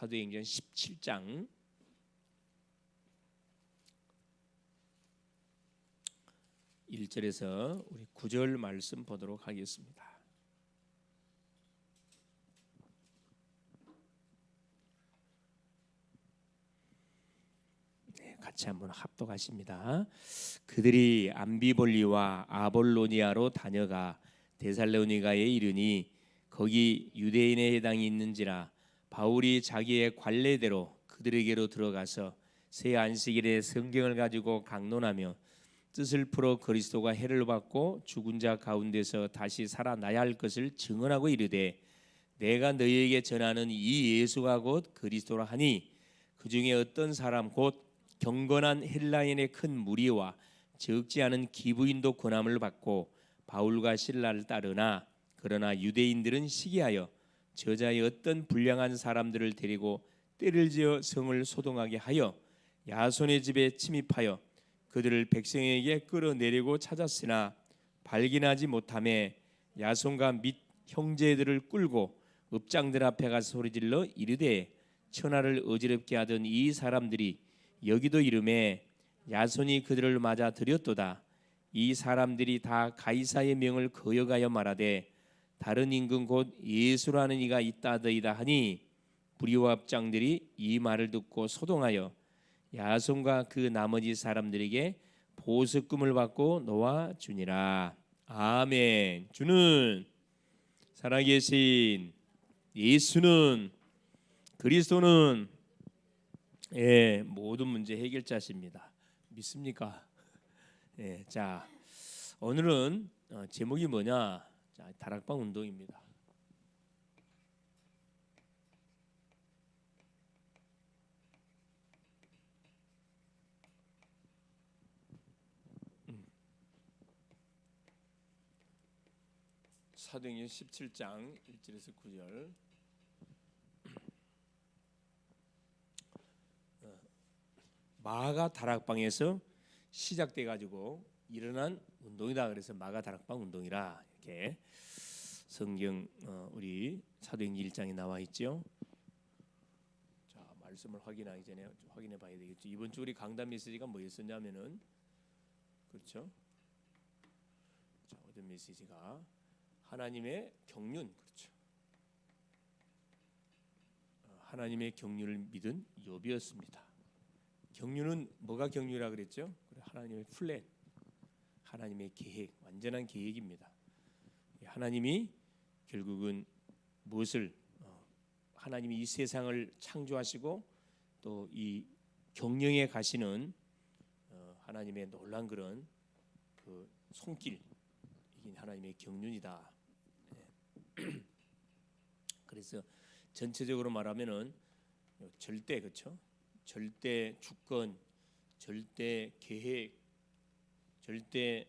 사도행전 17장 1절에서 우리 9절 말씀 보도록 하겠습니다. 같이 한번 합독하십니다. 그들이 암비볼리와 아볼로니아로 다녀가 데살로니가에 이르니 거기 유대인의 해당이 있는지라 바울이 자기의 관례대로 그들에게로 들어가서 새 안식일에 성경을 가지고 강론하며 뜻을 풀어 그리스도가 해를 받고 죽은 자 가운데서 다시 살아나야 할 것을 증언하고 이르되 내가 너희에게 전하는 이 예수가 곧 그리스도라 하니 그 중에 어떤 사람 곧 경건한 헬라인의 큰 무리와 적지 않은 기부인도 권함을 받고 바울과 실라를 따르나 그러나 유대인들은 시기하여 저자의 어떤 불량한 사람들을 데리고 떼를 지어 성을 소동하게 하여 야손의 집에 침입하여 그들을 백성에게 끌어내리고 찾았으나 발견하지 못하매 야손과 및 형제들을 끌고 읍장들 앞에 가서 소리질러 이르되 천하를 어지럽게 하던 이 사람들이 여기도 이름에 야손이 그들을 맞아 들였도다. 이 사람들이 다 가이사의 명을 거역하여 말하되 다른 임금 곧 예수라는 이가 있다더이다 하니 불의와 읍장들이 이 말을 듣고 소동하여 야손과 그 나머지 사람들에게 보석금을 받고 놓아 주니라. 아멘. 주는 살아계신 예수는 그리스도는 모든 문제 해결자십니다. 믿습니까? 자, 오늘은 제목이 뭐냐? 자, 다락방 운동입니다. 사도행전 17장 1절에서 9절. 마가 다락방에서 시작돼 가지고 일어난 운동이다. 그래서 마가 다락방 운동이라 이렇게 성경 우리 사도행전 1장에 나와 있죠. 자, 말씀을 확인하기 전에 좀 확인해 봐야 되겠죠. 이번 주 우리 강단 메시지가 뭐였었냐면은 그렇죠. 자, 어떤 메시지가 하나님의 경륜, 그렇죠. 하나님의 경륜을 믿은 욥이었습니다. 경륜은 뭐가 경륜이라 그랬죠? 하나님의 플랜, 하나님의 계획, 완전한 계획입니다. 하나님이 결국은 무엇을 하나님이 이 세상을 창조하시고 또 이 경영에 가시는 하나님의 놀란 그런 그 손길, 이게 하나님의 경륜이다. 그래서 전체적으로 말하면은 절대, 그렇죠? 절대 주권, 절대 계획, 절대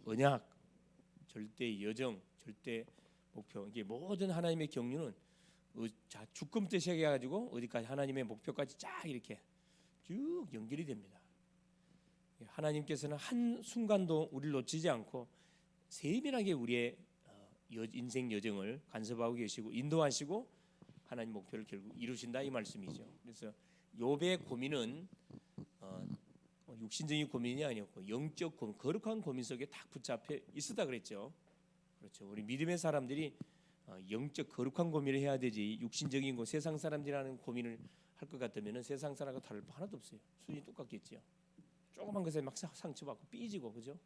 언약, 절대 여정, 절대 목표, 이게 모든 하나님의 경륜은 자, 주권부터 시작해가지고 어디까지 하나님의 목표까지 쫙 이렇게 쭉 연결이 됩니다. 하나님께서는 한 순간도 우리를 놓치지 않고 세밀하게 우리의 인생 여정을 간섭하고 계시고 인도하시고 하나님 목표를 결국 이루신다 이 말씀이죠. 그래서 욥의 고민은 육신적인 고민이 아니었고 영적 고민, 거룩한 고민 속에 딱 붙잡혀 있었다 그랬죠. 그렇죠. 우리 믿음의 사람들이 영적 거룩한 고민을 해야 되지 육신적인 거 세상 사람들이라는 고민을 할 것 같으면 세상 사람과 다를 바 하나도 없어요. 수준이 똑같겠죠. 조그만 것에 막 상처받고 삐지고, 그죠?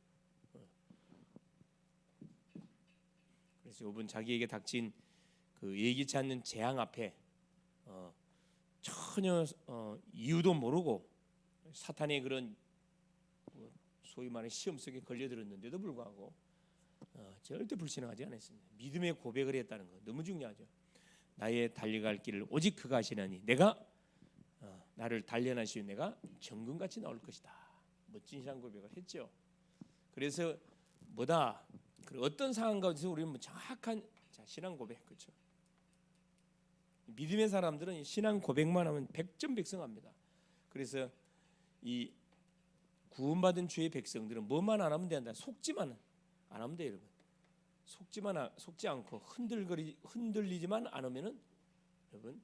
그래서 욥은 자기에게 닥친 그 예기치 않는 재앙 앞에 전혀 이유도 모르고 사탄의 그런 소위 말하는 시험 속에 걸려들었는데도 불구하고 절대 불신하지 않았습니다. 믿음의 고백을 했다는 거 너무 중요하죠. 나의 달려갈 길을 오직 그가 하시나니 내가 나를 단련하시오 내가 정금같이 나올 것이다. 멋진 신앙 고백을 했죠. 그래서 뭐다? 어떤 상황 가운데서 우리는 정확한 신앙 고백, 그렇죠? 믿음의 사람들은 신앙 고백만 하면 100점 백성합니다. 그래서 이 구원받은 주의 백성들은 뭐만 안 하면 된다. 속지만 안 하면 돼, 여러분. 속지 않고 흔들리지만 않으면은 여러분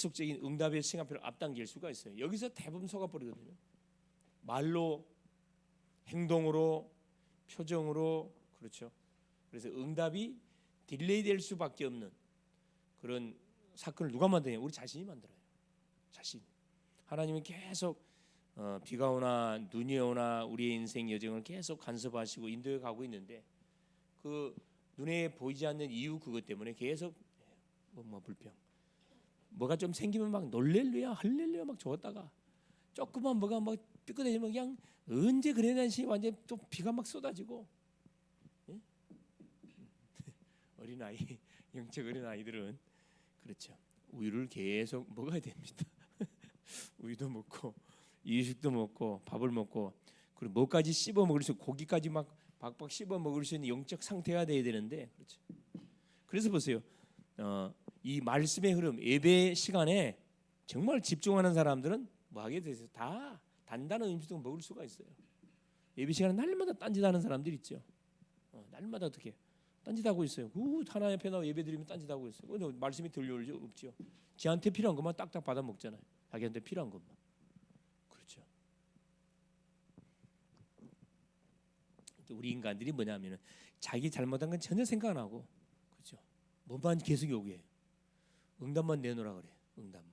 지속적인 응답의 시간표를 앞당길 수가 있어요. 여기서 대부분 속아버리거든요. 말로, 행동으로, 표정으로. 그렇죠. 그래서 응답이 딜레이 될 수밖에 없는 그런 사건을 누가 만드냐? 우리 자신이 만들어요. 자신. 하나님은 계속 비가 오나 눈이 오나 우리의 인생 여정을 계속 간섭하시고 인도해 가고 있는데 그 눈에 보이지 않는 이유 그것 때문에 계속 불평. 뭐가 좀 생기면 막 놀렐루야 할렐루야 막 좋았다가 조금만 뭐가 막 삐끗해지면 그냥 언제 그래야지 완전 또 비가 막 쏟아지고. 예? 어린아이 영적 어린아이들은 그렇죠. 우유를 계속 먹어야 됩니다. 우유도 먹고 이유식도 먹고 밥을 먹고 그리고 뭐까지 씹어 먹을 수 고기까지 막 박박 씹어 먹을 수 있는 영적 상태가 돼야 되는데 그렇죠. 그래서 보세요. 이 말씀의 흐름 예배 시간에 정말 집중하는 사람들은 뭐 하게 되세요? 다 단단한 음식도 먹을 수가 있어요. 예배 시간에 날마다 딴짓하는 사람들 있죠. 날마다 어떻게 딴짓하고 있어요. 하나님 앞에 나와 예배드리면 딴짓하고 있어요. 근데 말씀이 들려올 리 없죠. 지한테 필요한 것만 딱딱 받아 먹잖아요. 자기한테 필요한 것만. 그렇죠. 우리 인간들이 뭐냐면은 자기 잘못한 건 전혀 생각 안 하고 그렇죠. 뭐만 계속 요구해. 응답만 내놓으라 그래. 응답만.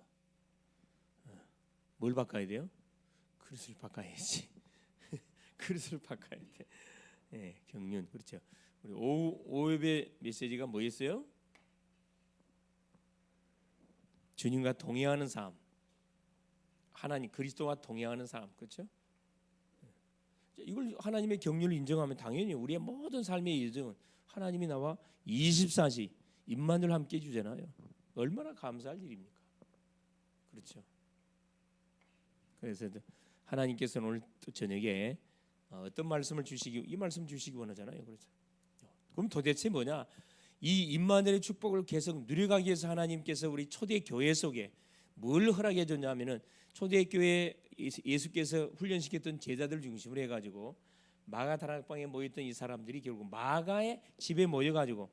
뭘 바꿔야 돼요? 그릇을 바꿔야지. 그릇을 바꿔야 돼. 네, 경륜 그렇죠. 우리 오후의 메시지가 뭐였어요? 주님과 동행하는 삶. 하나님 그리스도와 동행하는 삶. 그렇죠? 이걸 하나님의 경륜을 인정하면 당연히 우리의 모든 삶의 여정은 하나님이 나와 24시 임마누엘 함께 해주잖아요. 얼마나 감사할 일입니까? 그렇죠. 그래서 하나님께서는 오늘 또 저녁에 어떤 말씀을 이 말씀 주시기 원하잖아요. 그렇죠. 그럼 도대체 뭐냐? 이 임마누엘의 축복을 계속 누려가기 위해서 하나님께서 우리 초대 교회 속에 뭘 허락해 줬냐면은 초대 교회 예수께서 훈련시켰던 제자들 중심으로 해가지고 마가 다락방에 모였던 이 사람들이 결국 마가의 집에 모여가지고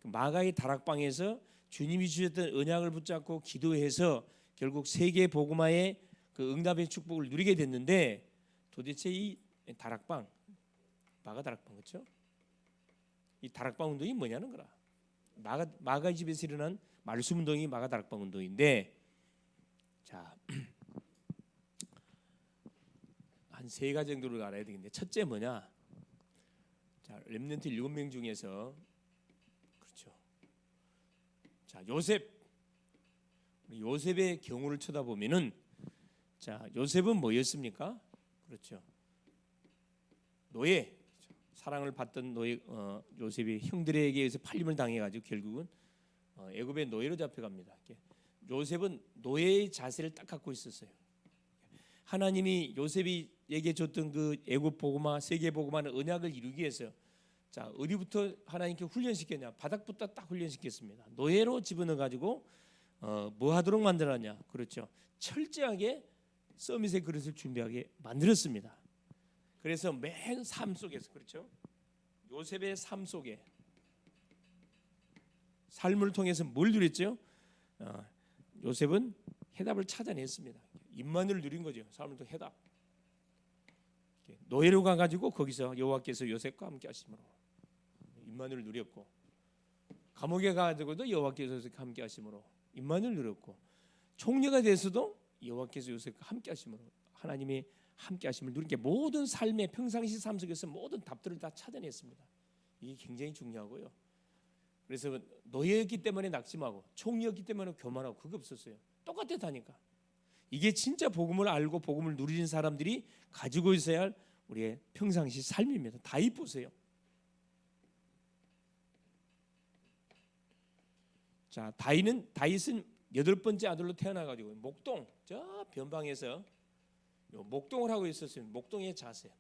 마가의 다락방에서 주님이 주셨던 언약을 붙잡고 기도해서 결국 세계 복음화의 그 응답의 축복을 누리게 됐는데 도대체 이 다락방 마가 다락방 그렇죠? 이 다락방 운동이 뭐냐는 거라. 마가의 집에서 일어난 말씀 운동이 마가 다락방 운동인데 자. 한 세 가지 정도를 알아야 되겠는데 첫째 뭐냐? 자, 렘넌트 7명 중에서 그렇죠. 자, 요셉의 경우를 쳐다보면은 자, 요셉은 뭐였습니까? 그렇죠. 노예. 사랑을 받던 노예 요셉이 형들에게 의해서 팔림을 당해 가지고 결국은 애굽의 노예로 잡혀갑니다. 요셉은 노예의 자세를 딱 갖고 있었어요. 하나님이 요셉이에게 줬던 그 애굽 복음화, 세계 복음화는 언약을 이루기 위해서 자 어디부터 하나님께 훈련시켰냐? 바닥부터 딱 훈련시켰습니다. 노예로 집어넣어 가지고 뭐 하도록 만들었냐? 그렇죠. 철저하게 서밋의 그릇을 준비하게 만들었습니다. 그래서 맨 삶 속에서 그렇죠. 요셉의 삶 속에 삶을 통해서 뭘 누렸죠? 요셉은 해답을 찾아냈습니다. 임마누엘을 누린 거죠. 삶을 통해 해답. 노예로 가가지고 거기서 여호와께서 요셉과 함께 하심으로 임마누엘을 누렸고 감옥에 가가지고도 여호와께서 함께 하심으로 임마누엘을 누렸고 총리가 돼서도 여호와께서 요셉과 함께 하심으로 하나님이 함께 하심을 누린 게 모든 삶의 평상시 삶 속에서 모든 답들을 다 찾아냈습니다. 이게 굉장히 중요하고요. 그래서 노예였기 때문에 낙심하고 총리였기 때문에 교만하고 그게 없었어요. 똑같았다니까. 이게 진짜 복음을 알고 복음을 누리는 사람들이 가지고 있어야 할 우리의 평상시 삶입니다. 다윗 보세요. 자, 다윗은 8번째 아들로 태어나가지고 목동 저 변방에서 목동을 하고 있었어요. 목동의 자세.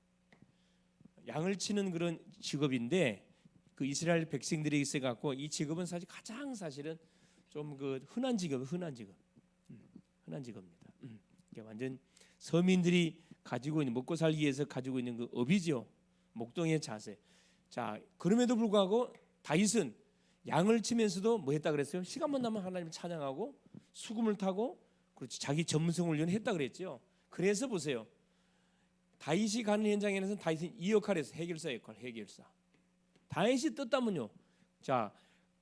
양을 치는 그런 직업인데 그 이스라엘 백성들이 있어 갖고 이 직업은 가장 사실은 좀 그 흔한 직업입니다. 완전 서민들이 가지고 있는 먹고 살기 위해서 가지고 있는 그 업이죠. 목동의 자세. 자, 그럼에도 불구하고 다윗은 양을 치면서도 뭐 했다 그랬어요? 시간만 나면 하나님을 찬양하고 수금을 타고 그렇지 자기 전문성 훈련을 했다 그랬죠. 그래서 보세요. 다윗이 가는 현장에서는 다윗은 이 역할을 했어요. 해결사 역할, 해결사. 다윗이 떴다면요. 자,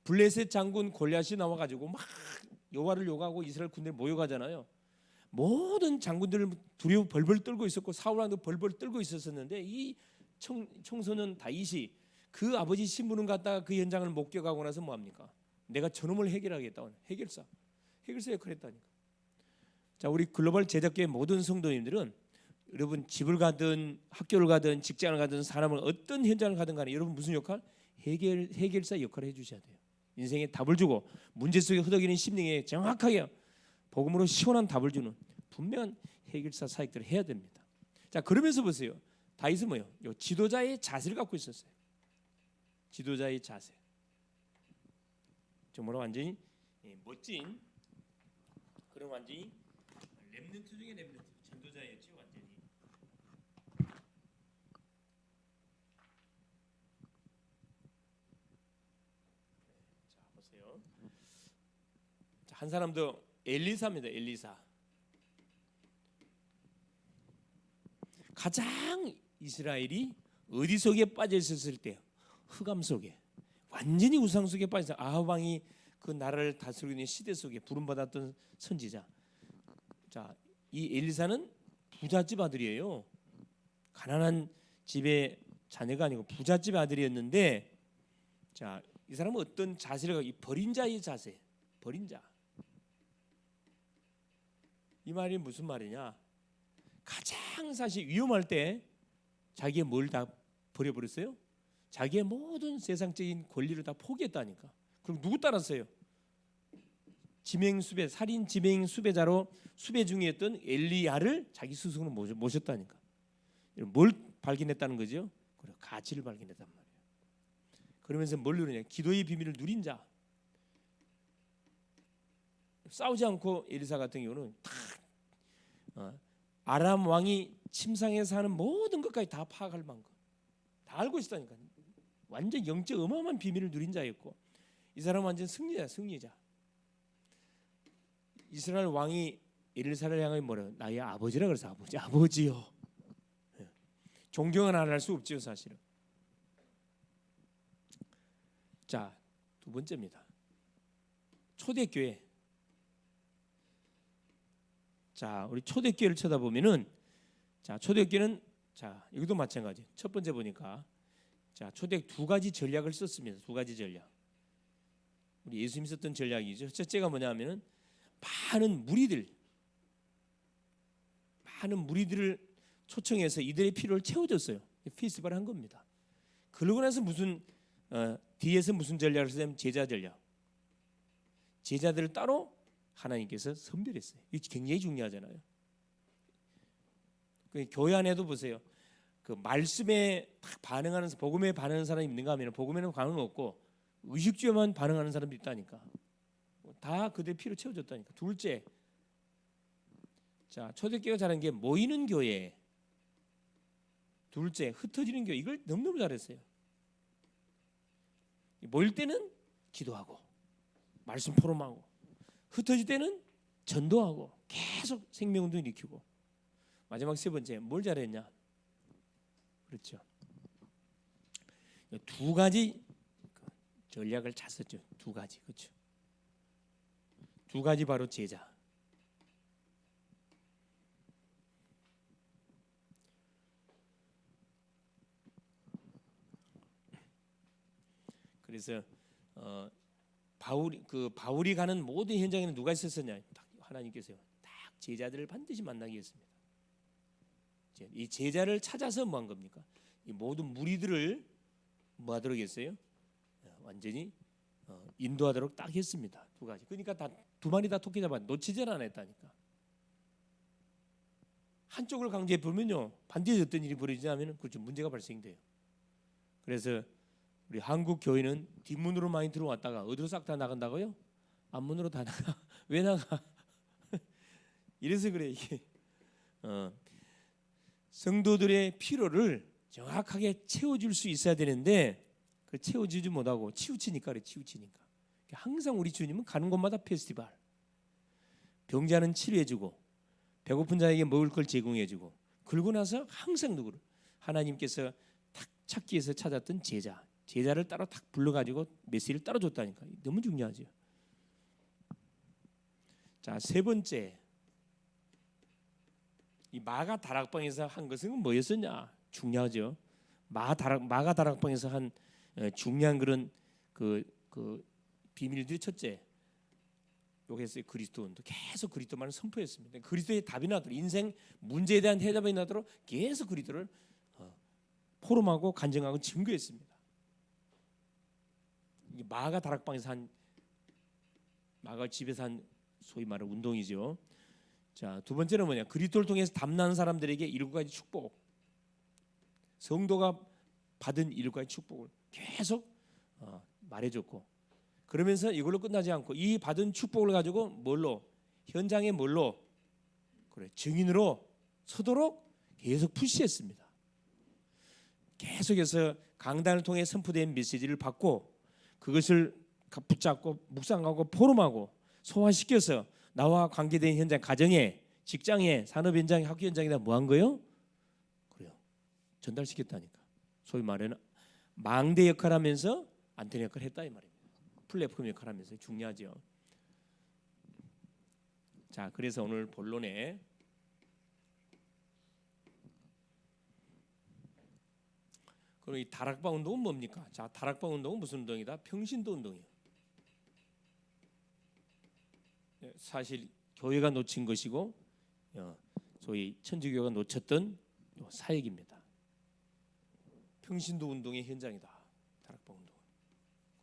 블레셋 장군 골리앗이 나와가지고 막 여호와를 욕하고 이스라엘 군대 모여가잖아요. 모든 장군들을 두려워 벌벌 떨고 있었고 사울왕도 벌벌 떨고 있었는데 이 청소년 다윗이 그 아버지 신부는 갖다가 그 현장을 목격하고 나서 뭐합니까? 내가 저놈을 해결하겠다. 해결사 역할을 했다니까. 자, 우리 글로벌 제작교회 모든 성도님들은 여러분 집을 가든 학교를 가든 직장을 가든 사람을 어떤 현장을 가든 간에 여러분 무슨 역할? 해결사 역할을 해주셔야 돼요. 인생에 답을 주고 문제 속에 허덕이는 심령에 정확하게 복음으로 시원한 답을 주는 분명한 해결사 사역들을 해야 됩니다. 자, 그러면서 보세요. 다윗은 뭐요? 지도자의 자세를 갖고 있었어요. 지도자의 자세. 정말 완전히 멋진 그런 완전히 렘넌트 중에 렘넌트 전도자였죠. 완전히. 자, 보세요. 자, 한 사람도 엘리사입니다. 엘리사. 가장 이스라엘이 어디 속에 빠져 있었을 때 흑암 속에 완전히 우상 속에 빠져 아합 왕이 그 나라를 다스리고 있는 시대 속에 부름받았던 선지자. 자, 이 엘리사는 부잣집 아들이에요. 가난한 집의 자녀가 아니고 부잣집 아들이었는데, 자, 이 사람은 어떤 자세를 갖고 버린 자의 자세, 버린 자. 이 말이 무슨 말이냐? 가장 사실 위험할 때 자기의 뭘 다 버려버렸어요? 자기의 모든 세상적인 권리를 다 포기했다니까. 그럼 누구 따랐어요? 지명 수배, 살인 지명 수배자로 수배 중이었던 엘리야를 자기 스승으로 모셨다니까. 뭘 발견했다는 거죠? 그래, 가치를 발견했단 말이에요. 그러면서 뭘 누리냐? 기도의 비밀을 누린 자. 싸우지 않고 엘리사 같은 경우는 아람 왕이 침상에서 하는 모든 것까지 다 파악할 만큼 다 알고 있었다니까. 완전 영적 어마어마한 비밀을 누린 자였고, 이 사람은 완전 승리자. 이스라엘 왕이 엘리사를 향하여 뭐래요? 나의 아버지라 그래서 아버지요. 존경은 안 할 수 없지요, 사실은. 자, 두 번째입니다. 초대교회. 자, 우리 초대교회를 쳐다보면은, 자, 초대교회는 자, 이것도 마찬가지. 첫 번째 보니까 자, 초대 두 가지 전략을 썼습니다. 두 가지 전략. 우리 예수님이 썼던 전략이죠. 첫째가 뭐냐면은 많은 무리들을 초청해서 이들의 필요를 채워줬어요. 페스티벌을 한 겁니다. 그러고 나서 뒤에서 무슨 전략을 쓰냐면 제자 전략. 제자들을 따로 하나님께서 선별했어요. 이게 굉장히 중요하잖아요. 교회 안에도 보세요. 그 말씀에 딱 반응하는, 복음에 반응하는 사람이 있는가 하면 복음에는 반응 없고 의식주에만 반응하는 사람도 있다니까. 다 그들의 피로 채워줬다니까. 둘째, 자, 초대교회가 잘한 게 모이는 교회. 둘째, 흩어지는 교회. 이걸 너무너무 잘했어요. 모일 때는 기도하고 말씀 포럼하고, 흩어질 때는 전도하고 계속 생명운동 일으키고, 마지막 세 번째 뭘 잘했냐? 그렇죠. 두 가지 전략을 잘 썼죠. 두 가지. 그렇죠. 두 가지 바로 제자. 그래서 바울이 가는 모든 현장에는 누가 있었느냐? 하나님께서요. 딱 제자들을 반드시 만나게 했습니다. 이 제자를 찾아서 뭐 한 겁니까? 이 모든 무리들을 뭐 하도록 했어요? 완전히 인도하도록 딱 했습니다. 두 가지. 그러니까 두 마리 다 토끼 잡아 놓치질 않았다니까. 한쪽을 강제해 보면요, 반드시 어떤 일이 벌어지냐면 그렇죠, 문제가 발생돼요. 그래서 우리 한국 교회는 뒷문으로 많이 들어왔다가 어디로 싹 다 나간다고요? 앞문으로 다 나가. 왜 나가? 이래서 그래 이게. 성도들의 필요를 정확하게 채워줄 수 있어야 되는데, 그 채워주지 못하고 치우치니까 그래. 치우치니까 항상 우리 주님은 가는 곳마다 페스티벌. 병자는 치료해주고 배고픈 자에게 먹을 걸 제공해주고 그러고 나서 항상 누구를 하나님께서 탁 찾기 위해서 찾았던 제자를 따로 탁 불러가지고 메시지를 따로 줬다니까. 너무 중요하죠. 자, 세 번째, 이 마가 다락방에서 한 것은 뭐였었냐? 중요하죠. 마가 다락방에서 한 중요한 그런 그 비밀들이 첫째, 여기서 그리스도인도 계속 그리스도만을 선포했습니다. 그리스도의 답이 나도록 인생 문제에 대한 해답이 나도록 계속 그리스도를 포럼하고 간증하고 증거했습니다. 이게 마가 다락방에서 한 마가 집에서 한 소위 말하는 운동이죠. 자, 두 번째는 뭐냐? 그리스도를 통해서 담난 사람들에게 7가지 축복, 성도가 받은 7가지 축복을 계속 말해줬고, 그러면서 이걸로 끝나지 않고 이 받은 축복을 가지고 뭘로 현장에 뭘로 그래 증인으로 서도록 계속 푸시했습니다. 계속해서 강단을 통해 선포된 메시지를 받고 그것을 붙잡고 묵상하고 포럼하고 소화시켜서 나와 관계된 현장, 가정에, 직장에, 산업 현장에, 학교 현장에다 뭐 한 거요? 그래요. 전달시켰다니까. 소위 말하는 망대 역할하면서 안테나 역할을 했다 이 말입니다. 플랫폼 역할하면서 중요하죠. 자, 그래서 오늘 본론에 그럼 이 다락방 운동은 뭡니까? 자, 다락방 운동은 무슨 운동이다? 평신도 운동이에요. 사실 교회가 놓친 것이고 소위 천주교가 놓쳤던 사역입니다. 평신도 운동의 현장이다. 다락방 운동.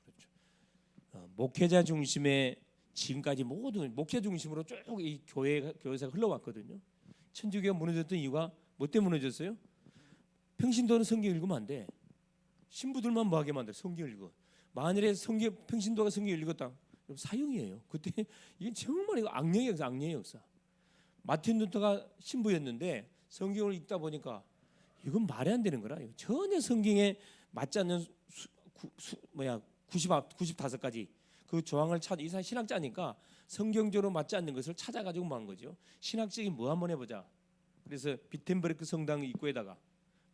그렇죠. 목회자 중심의 지금까지 모든 목회 중심으로 쭉 이 교회사가 흘러왔거든요. 천주교가 무너졌던 이유가 뭐 때문에 무너졌어요? 평신도는 성경 읽으면 안 돼. 신부들만 뭐하게 만들어. 성경 읽어. 만일에 평신도가 성경 읽었다. 사형이에요. 그때 이게 정말 이거 악령의 역사, 악령의 역사. 마틴 루터가 신부였는데 성경을 읽다 보니까 이건 말이 안 되는 거라. 전혀 성경에 맞지 않는 95가지 그 조항을 찾아. 이 사람 신학자니까 성경적으로 맞지 않는 것을 찾아가지고 뭐 한 거죠. 신학적인 뭐 한번 해보자. 그래서 비텐베르크 성당 입구에다가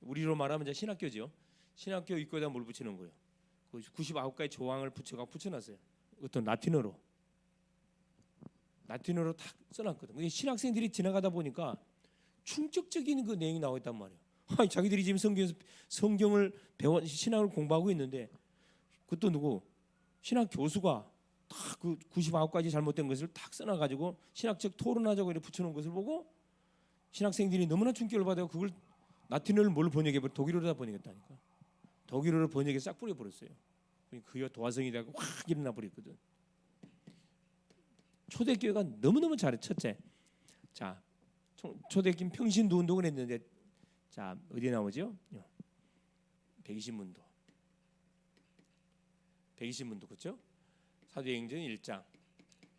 우리로 말하면 이제 신학교죠. 신학교 입구에다 뭘 붙이는 거예요. 99가지 조항을 붙여놨어요. 어떤 라틴어로 탁 써놨거든. 신학생들이 지나가다 보니까 충격적인 그 내용이 나와 있단 말이에요. 자기들이 지금 성경을 배워 신학을 공부하고 있는데 그것도 누구 신학 교수가 딱 그 99가지 잘못된 것을 탁 써놔가지고 신학적 토론하자고 이렇게 붙여놓은 것을 보고 신학생들이 너무나 충격을 받아요. 그걸 라틴어를 뭘 번역해버려? 독일어로 다 번역했다니까. 독일어로 번역해 싹 뿌려버렸어요. 그가 도화성이 되고 확 일어나 버렸거든. 초대교회가 너무너무 잘해. 첫째, 자 초대교회 평신도 운동을 했는데 자 어디에 나오죠? 120문도. 120문도 그렇죠? 사도행전 1장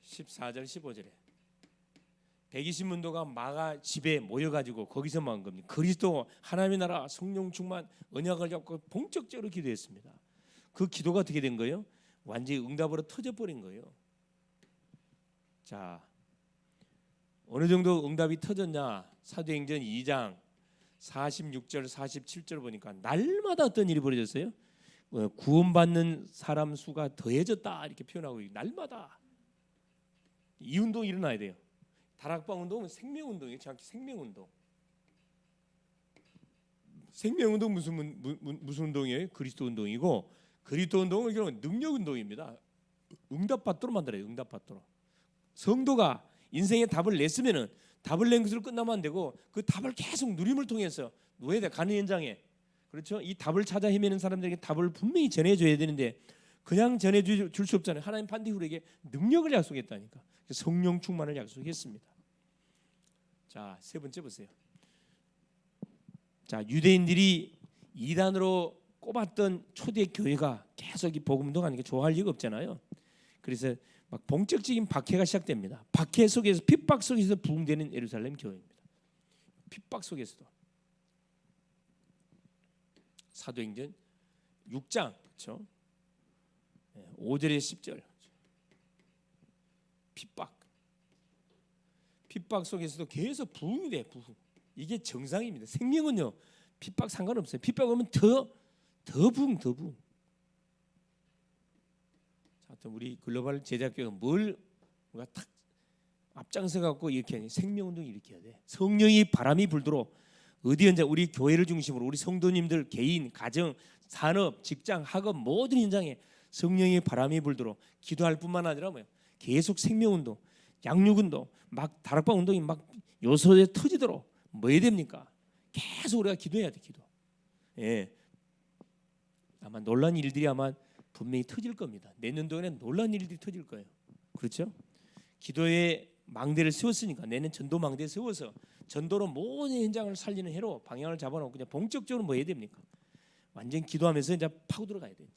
14절 15절에 120문도가 마가 집에 모여가지고 거기서 뭐 한 겁니다. 그리스도 하나님의 나라 성령 충만 언약을 잡고 본격적으로 기도했습니다. 그 기도가 어떻게 된 거예요? 완전히 응답으로 터져버린 거예요. 자, 어느 정도 응답이 터졌냐? 사도행전 2장 46절 47절 보니까 날마다 어떤 일이 벌어졌어요? 구원받는 사람 수가 더해졌다 이렇게 표현하고 날마다 이 운동이 일어나야 돼요. 다락방 운동은 생명운동이에요. 정확히 생명운동. 생명운동 무슨 운동이에요? 그리스도 운동이고 그리스도 운동은 결국 능력 운동입니다. 응답받도록 만들어요. 응답받도록. 성도가 인생의 답을 냈으면은 답을 낸 것으로 끝나면 안 되고 그 답을 계속 누림을 통해서 누워야 돼. 가는 현장에. 그렇죠? 이 답을 찾아 헤매는 사람들에게 답을 분명히 전해줘야 되는데 그냥 전해줄 수 없잖아요. 하나님 반드시 우리에게 능력을 약속했다니까. 성령 충만을 약속했습니다. 자, 세 번째 보세요. 자, 유대인들이 이단으로 꼽았던 초대 교회가 계속 이 복음 운동하는 게 좋아할 리가 없잖아요. 그래서 막 본격적인 박해가 시작됩니다. 박해 속에서 핍박 속에서 부흥되는 예루살렘 교회입니다. 핍박 속에서도 사도행전 6장 그렇죠? 5절에 10절 핍박 속에서도 계속 부흥이 돼. 부흥. 이게 정상입니다. 생명은요 핍박 상관없어요. 핍박 오면 더 부흥. 자, 우리 글로벌 제작교회가 뭘 우리가 탁 앞장서 갖고 이렇게 하니 생명운동 일으켜야 돼. 성령이 바람이 불도록 어디 현장 우리 교회를 중심으로 우리 성도님들 개인 가정 산업 직장 학업 모든 현장에 성령의 바람이 불도록 기도할 뿐만 아니라 뭐예요? 계속 생명운동 양육운동 막 다락방 운동이 막 요소에 터지도록 뭐 해야 됩니까? 계속 우리가 기도해야 돼. 기도. 예. 아마 놀란 일들이 아마 분명히 터질 겁니다. 내년도에는 놀란 일들이 터질 거예요. 그렇죠? 기도의 망대를 세웠으니까 내년 전도 망대 세워서 전도로 모든 현장을 살리는 해로 방향을 잡아놓고 그냥 본격적으로 뭐 해야 됩니까? 완전 기도하면서 이제 파고 들어가야 돼.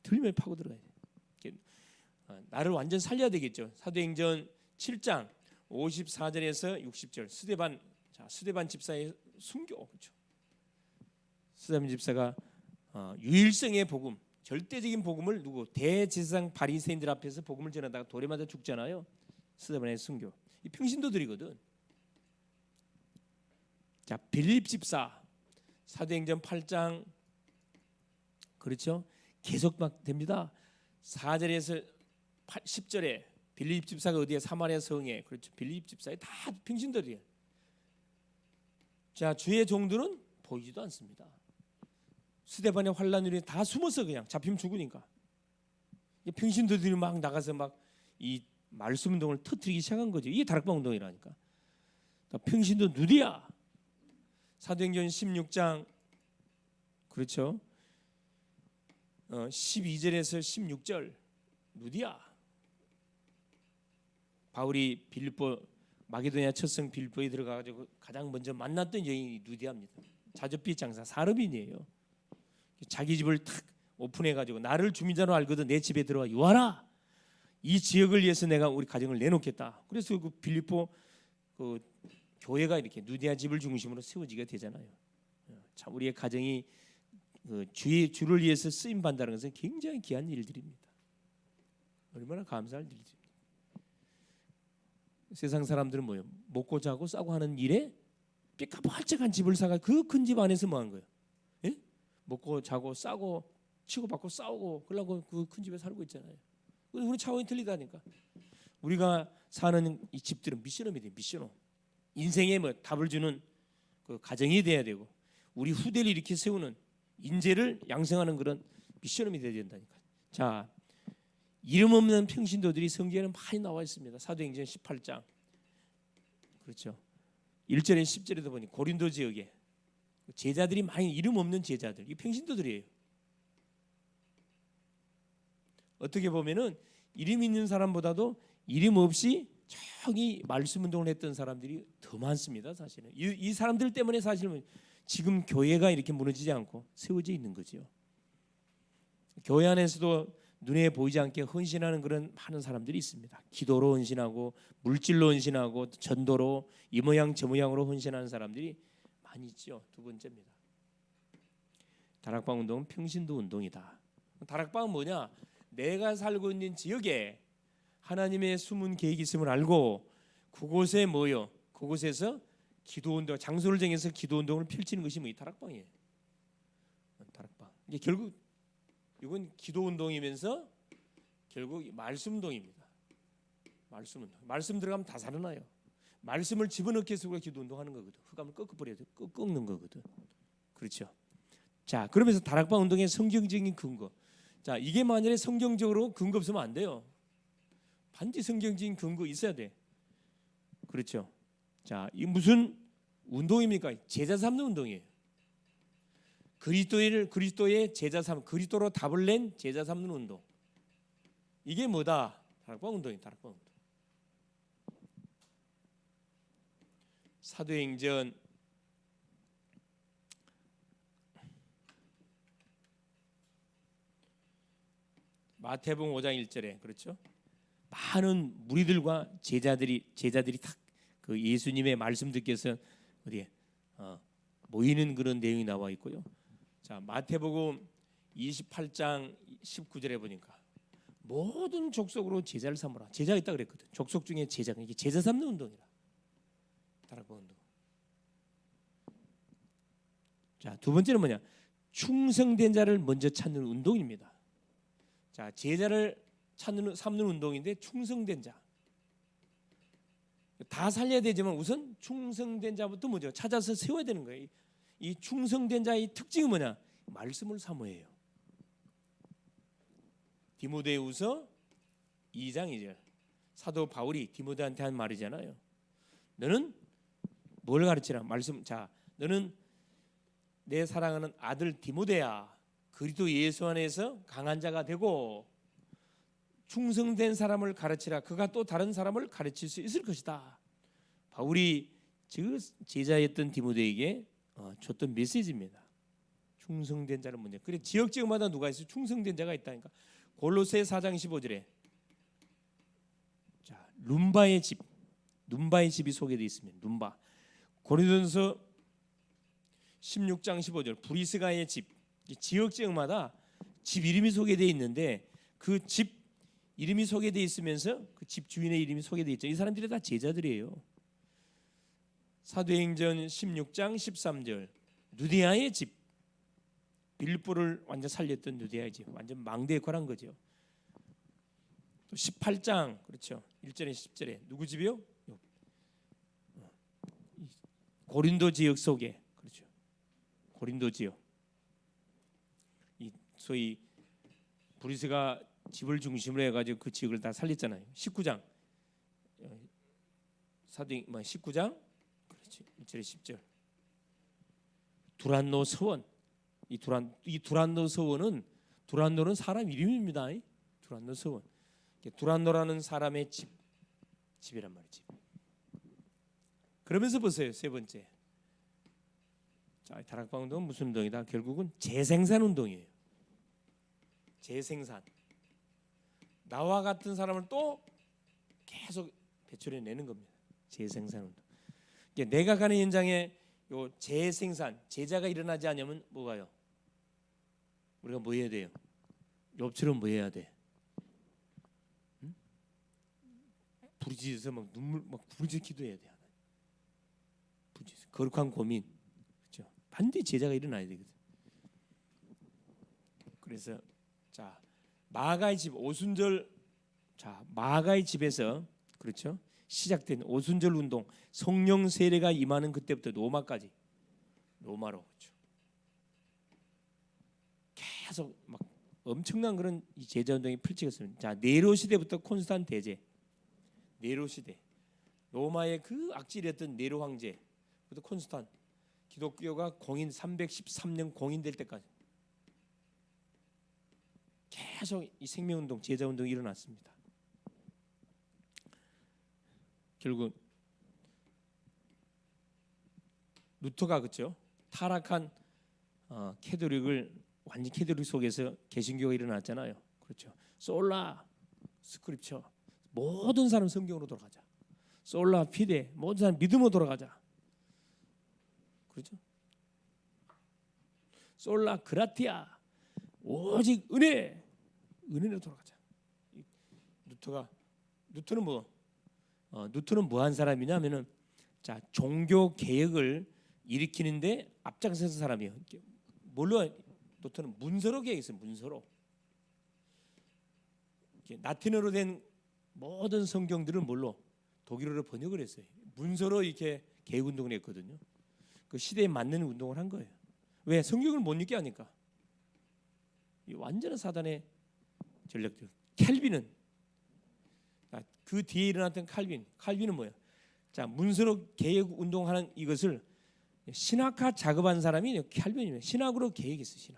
틀리면 파고 들어가야 돼. 나를 완전 살려야 되겠죠. 사도행전 7장 54절에서 60절 스데반 집사의 순교. 그렇죠? 스데반 집사가 유일성의 복음, 절대적인 복음을 누구 대제사장 바리새인들 앞에서 복음을 전하다가 돌에 맞아 죽잖아요. 스데반의 순교. 이 평신도들이거든. 자, 빌립 집사 사도행전 8장 그렇죠? 계속 막 됩니다. 4절에서 10절에 빌립 집사가 어디에 사마리아 성에 그렇죠? 빌립 집사에 다 평신도들이에요. 자, 주의 종들은 보이지도 않습니다. 스데반의 환란으로 다 숨어서 그냥 잡히면 죽으니까. 평신도들이 막 나가서 막 이 말씀 운동을 터뜨리기 시작한 거죠. 이게 다락방 운동이라니까. 그러니까 평신도 누디야. 사도행전 16장 그렇죠? 12절에서 16절 누디야. 바울이 빌립보 마게도냐 첫성 빌립보에 들어가가지고 가장 먼저 만났던 여인이 누디아입니다. 자접빛 장사 사르빈이에요. 자기 집을 탁 오픈해가지고 나를 주민자로 알거든 내 집에 들어와 유하라. 이 지역을 위해서 내가 우리 가정을 내놓겠다. 그래서 그 빌립보 그 교회가 이렇게 누디아 집을 중심으로 세워지게 되잖아요. 참 우리의 가정이 그 주를 위해서 쓰임 받는다는 것은 굉장히 귀한 일들입니다. 얼마나 감사할 일들입니다. 세상 사람들은 뭐예요? 먹고 자고 싸고 하는 일에 삐까뻔쩍한 집을 사가 그 큰 집 안에서 뭐 하는 거예요? 예? 먹고 자고 싸고 치고받고 싸우고 그러려고 그 큰 집에 살고 있잖아요. 우리 차원이 틀리다니까. 우리가 사는 이 집들은 미션홈이 돼요. 미션홈. 인생에 뭐 답을 주는 그 가정이 돼야 되고 우리 후대를 이렇게 세우는 인재를 양성하는 그런 미션홈이 돼야 된다니까. 자, 이름 없는 평신도들이 성경에는 많이 나와 있습니다. 사도행전 18장 그렇죠. 1절에 10절에도 보니 고린도 지역에 제자들이 많이 이름 없는 제자들 이 평신도들이에요. 어떻게 보면은 이름 있는 사람보다도 이름 없이 저기 말씀 운동을 했던 사람들이 더 많습니다. 사실은 이 사람들 때문에 사실은 지금 교회가 이렇게 무너지지 않고 세워져 있는 거죠. 교회 안에서도 눈에 보이지 않게 헌신하는 그런 많은 사람들이 있습니다. 기도로 헌신하고 물질로 헌신하고 전도로 이 모양 저 모양으로 헌신하는 사람들이 많이 있죠. 두 번째입니다. 다락방 운동은 평신도 운동이다. 다락방은 뭐냐? 내가 살고 있는 지역에 하나님의 숨은 계획이 있음을 알고 그곳에 모여 그곳에서 기도운동 장소를 정해서 기도운동을 펼치는 것이 뭐 이 다락방이에요. 다락방. 이게 결국 이건 기도운동이면서 결국 말씀운동입니다. 말씀운동. 말씀 들어가면 다 살아나요. 말씀을 집어넣기 위해서 우리가 기도운동하는 거거든. 흑암을 꺾어버려야 돼. 꺾는 거거든. 그렇죠. 자, 그러면서 다락방 운동의 성경적인 근거. 자, 이게 만약에 성경적으로 근거 없으면 안 돼요. 반드시 성경적인 근거 있어야 돼. 그렇죠. 자, 이 무슨 운동입니까? 제자 삼는 운동이에요. 그리스도의 제자 삼, 그리스도로 답을 낸 제자 삼는 운동. 이게 뭐다? 다락방 운동이다. 다락방 운동. 사도행전 마태복음 5장 1절에 그렇죠? 많은 무리들과 제자들이 딱 그 예수님의 말씀 듣기 위해서 어디에 모이는 그런 내용이 나와 있고요. 자, 마태복음 28장 19절에 보니까 모든 족속으로 제자를 삼으라. 제자가 있다 그랬거든. 족속 중에 제자가 이게 제자 삼는 운동이라. 다락방 운동. 자, 두 번째는 뭐냐? 충성된 자를 먼저 찾는 운동입니다. 자, 제자를 삼는 운동인데 충성된 자. 다 살려야 되지만 우선 충성된 자부터 먼저 찾아서 세워야 되는 거예요. 이 충성된 자의 특징은 뭐냐? 말씀을 사모해요. 디모데후서 2장 2절 사도 바울이 디모데한테 한 말이잖아요. 너는 뭘 가르치라? 말씀. 자, 너는 내 사랑하는 아들 디모데야. 그리스도 예수 안에서 강한 자가 되고 충성된 사람을 가르치라. 그가 또 다른 사람을 가르칠 수 있을 것이다. 바울이 그 제자였던 디모데에게 줬던 메시지입니다. 충성된 자를 먼저. 그래 지역마다 누가 있어? 충성된 자가 있다니까. 골로새 4장 15절에 자, 룸바의 집이 소개되어 있습니다. 룸바. 고린도전서 16장 15절 브리스가의 집. 지역마다 집 이름이 소개되어 있는데 그 집 이름이 소개되어 있으면서 그 집 주인의 이름이 소개되어 있죠. 이 사람들이 다 제자들이에요. 사도행전 16장 13절 누디아의 집. 빌립보를 완전 살렸던 누디아의 집. 완전 망대에 관한 거죠. 또 18장 그렇죠. 1절에 10절에 누구 집이요? 고린도 지역 속에 그렇죠. 고린도 지역. 이 소위 브리스가 집을 중심으로 해가지고 그 지역을 다 살렸잖아요. 19장 사도행 19장 그렇지 1절에 10절 두란노 서원 이 두란노 서원은 두란노는 사람 이름입니다. 두란노 서원 두란노라는 사람의 집이란 말이지. 그러면서 보세요. 세 번째 자, 다락방 운동은 무슨 운동이다? 결국은 재생산 운동이에요. 재생산. 나와 같은 사람을 또 계속 배출해내는 겁니다. 재생산 운동. 내가 가는 현장에 요 재생산, 제자가 일어나지 않으면 뭐가요? 우리가 뭐 해야 돼요? 욥처럼 뭐 해야 돼? 응? 부르짖어서 막 눈물 막 부르짖어 기도해야 돼. 부르짖어. 거룩한 고민. 그렇죠? 반드시 제자가 일어나야 되거든. 그래서 자 마가의 집 오순절 자 마가의 집에서 그렇죠? 시작된 오순절 운동 성령 세례가 임하는 그때부터 로마까지 로마로 그렇죠. 계속 막 엄청난 그런 이 제자 운동이 펼쳐졌습니다. 자 네로 시대부터 콘스탄 대제 네로 시대 로마의 그 악질이었던 네로 황제부터 콘스탄 기독교가 공인 313년 공인될 때까지 계속 이 생명운동 제자운동이 일어났습니다. 결국 루터가 그렇죠. 타락한 캐톨릭을 완전 캐톨릭 속에서 개신교가 일어났잖아요. 그렇죠. 솔라 스크립처 모든 사람 성경으로 돌아가자. 솔라 피데 모든 사람 믿음으로 돌아가자. 그렇죠. 솔라 그라티아 오직 은혜로 돌아가자. 루터는 뭐 한 사람이냐면은 자 종교 개혁을 일으키는데 앞장서는 사람이에요. 뭘로 루터는 문서로 개혁했어요. 문서로 라틴어로 된 모든 성경들을 뭘로 독일어로 번역을 했어요. 문서로 이렇게 개혁 운동을 했거든요. 그 시대에 맞는 운동을 한 거예요. 왜 성경을 못 읽게 하니까. 이 완전한 사단의 전략들. 캘빈은 그 뒤에 일어났던 칼빈은 뭐야? 자 문서로 개혁 운동하는 이것을 신학화 작업한 사람이 칼빈이에요. 신학으로 개혁했어.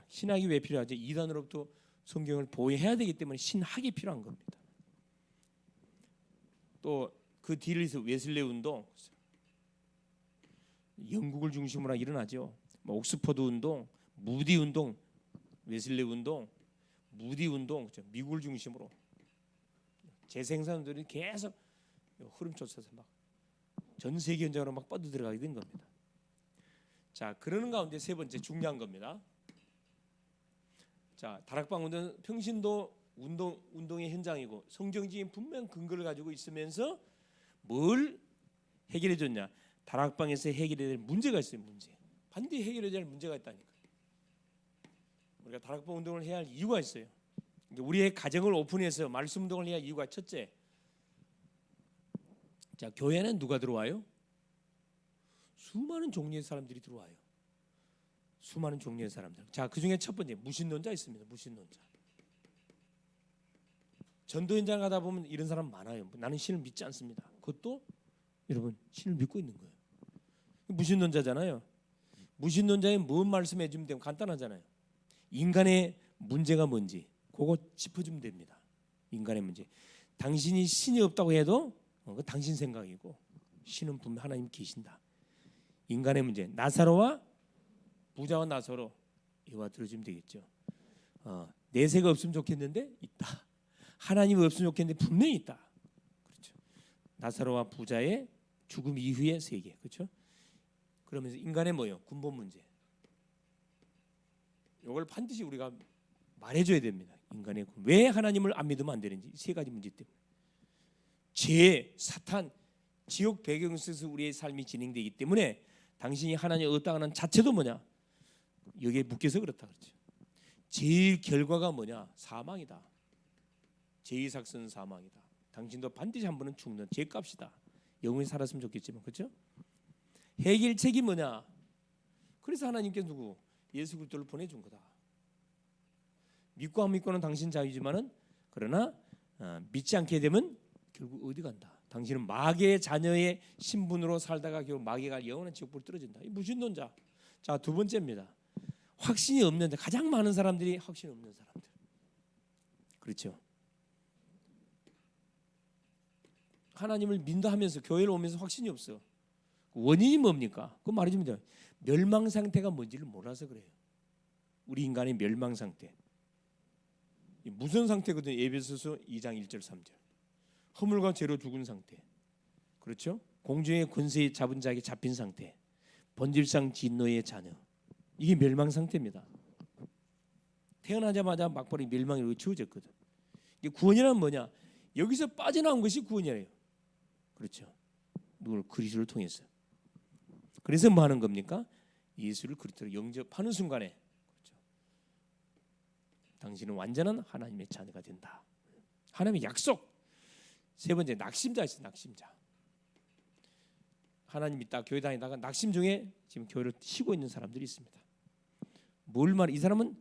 신학이 왜 필요하죠? 이단으로부터 성경을 보호해야 되기 때문에 신학이 필요한 겁니다. 또 그 뒤를 이어서 웨슬레 운동, 영국을 중심으로 일어나죠. 뭐 옥스퍼드 운동, 무디 운동, 웨슬레 운동, 무디 운동, 미국을 중심으로 재생산들이 계속 흐름 쫓아서 막 전 세계 현장으로 막 뻗어 들어가게 된 겁니다. 자, 그러는 가운데 세 번째 중요한 겁니다. 자, 다락방 운동 평신도 운동의 현장이고 성경적인 분명 근거를 가지고 있으면서 뭘 해결해 줬냐? 다락방에서 해결해야 될 문제가 있어요. 문제. 반드시 해결해야 될 문제가 있다니까. 우리가 다락방 운동을 해야 할 이유가 있어요. 우리의 가정을 오픈해서 말씀 운동을 해야 할 이유가 첫째. 자, 교회는 누가 들어와요? 수많은 종류의 사람들이 들어와요. 수많은 종류의 사람들. 자, 그 중에 첫 번째 무신론자 있습니다. 무신론자. 전도 현장 가다 보면 이런 사람 많아요. 나는 신을 믿지 않습니다. 그것도 여러분 신을 믿고 있는 거예요. 무신론자잖아요. 무신론자에 뭔 말씀해 주면 되면 간단하잖아요. 인간의 문제가 뭔지 그거 짚어주면 됩니다. 인간의 문제. 당신이 신이 없다고 해도 그 당신 생각이고 신은 분명 하나님 계신다. 인간의 문제. 나사로와 부자와 나사로 이와 들어주면 되겠죠. 내세가 없으면 좋겠는데 있다. 하나님 없으면 좋겠는데 분명히 있다. 그렇죠. 나사로와 부자의 죽음 이후의 세계. 그렇죠. 그러면서 인간의 뭐요? 근본 문제. 이걸 반드시 우리가 말해줘야 됩니다. 인간의 왜 하나님을 안 믿으면 안 되는지 세 가지 문제 때문에. 죄, 사탄, 지옥 배경 속에서 우리의 삶이 진행되기 때문에 당신이 하나님 없다는 자체도 뭐냐? 여기에 묶여서 그렇다 그렇죠. 제일 결과가 뭐냐? 사망이다. 죄의 삭선 사망이다. 당신도 반드시 한 번은 죽는 죄값이다. 영원히 살았으면 좋겠지만 그렇죠? 해결책이 뭐냐? 그래서 하나님께서 누구? 예수 그리스도를 보내준 거다. 믿고 안 믿고는 당신 자유지만은 그러나 믿지 않게 되면 결국 어디 간다. 당신은 마귀의 자녀의 신분으로 살다가 결국 마귀가 영원한 지옥불 떨어진다. 이 무신론자. 자, 두 번째입니다. 확신이 없는 자. 가장 많은 사람들이 확신이 없는 사람들. 그렇죠. 하나님을 믿는다 하면서 교회를 오면서 확신이 없어. 원인이 뭡니까? 그거 말해주면 돼요. 멸망 상태가 뭔지를 몰라서 그래요. 우리 인간의 멸망 상태. 무슨 상태거든요. 에베소서 2장 1절 3절. 허물과 죄로 죽은 상태. 그렇죠? 공중의 권세에 잡은 자에게 잡힌 상태. 본질상 진노의 자녀. 이게 멸망 상태입니다. 태어나자마자 막바로 멸망으로 치워졌거든. 이게 구원이란 뭐냐? 여기서 빠져나온 것이 구원이에요. 그렇죠? 누굴 그리스도를 통해서. 그래서 뭐 하는 겁니까? 예수를 그리스도로 영접하는 순간에 그렇죠? 당신은 완전한 하나님의 자녀가 된다. 하나님의 약속. 세 번째 낙심자 있어요. 낙심자. 하나님 믿다 교회 다니다가 낙심 중에 지금 교회를 쉬고 있는 사람들이 있습니다. 뭘 말해? 이 사람은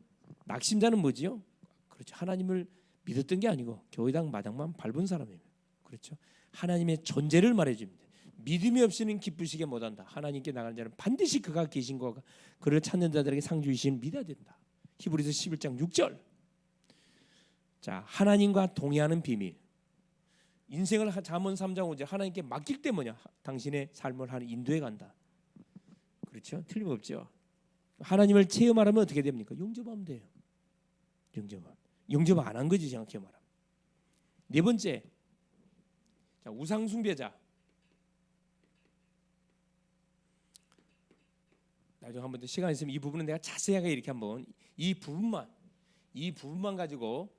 낙심자는 뭐지요? 그렇죠. 하나님을 믿었던 게 아니고 교회당 마당만 밟은 사람이에요. 그렇죠. 하나님의 존재를 말해줍니다. 믿음이 없이는 기쁘시게 못한다. 하나님께 나가는 자는 반드시 그가 계신 거가 그를 찾는 자들에게 상 주시는 믿어야 된다. 히브리서 11장 6절. 자, 하나님과 동의하는 비밀. 인생을 잠언 3장 5절 하나님께 맡길 때 뭐냐? 당신의 삶을 하는 인도해 간다. 그렇죠? 틀림없죠. 하나님을 체험하려면 어떻게 됩니까? 영접하면 돼요. 영접 안 한 거지 생각해 말하면. 네 번째, 자, 우상 숭배자. 나중에 한번 더 시간 있으면 이 부분은 내가 자세하게 이렇게 한번 이 부분만 가지고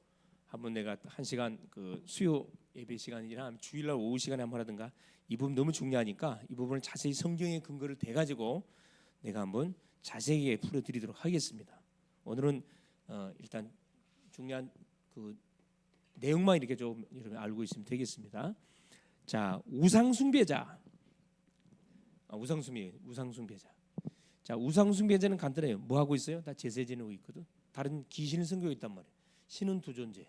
한번 내가 1시간 그 수요 예배 시간이나 주일날 오후 시간에 한번 하든가 이 부분 너무 중요하니까 이 부분을 자세히 성경의 근거를 대 가지고 내가 한번 자세하게 풀어드리도록 하겠습니다. 오늘은 일단 중요한 그 내용만 이렇게 좀 여러분 알고 있으면 되겠습니다. 자, 우상 숭배자. 우상 숭배자. 자, 우상 숭배자는 간단해요. 뭐 하고 있어요? 다 제사 지내고 있거든. 다른 귀신을 섬기고 있단 말이에요. 신은 두 존재.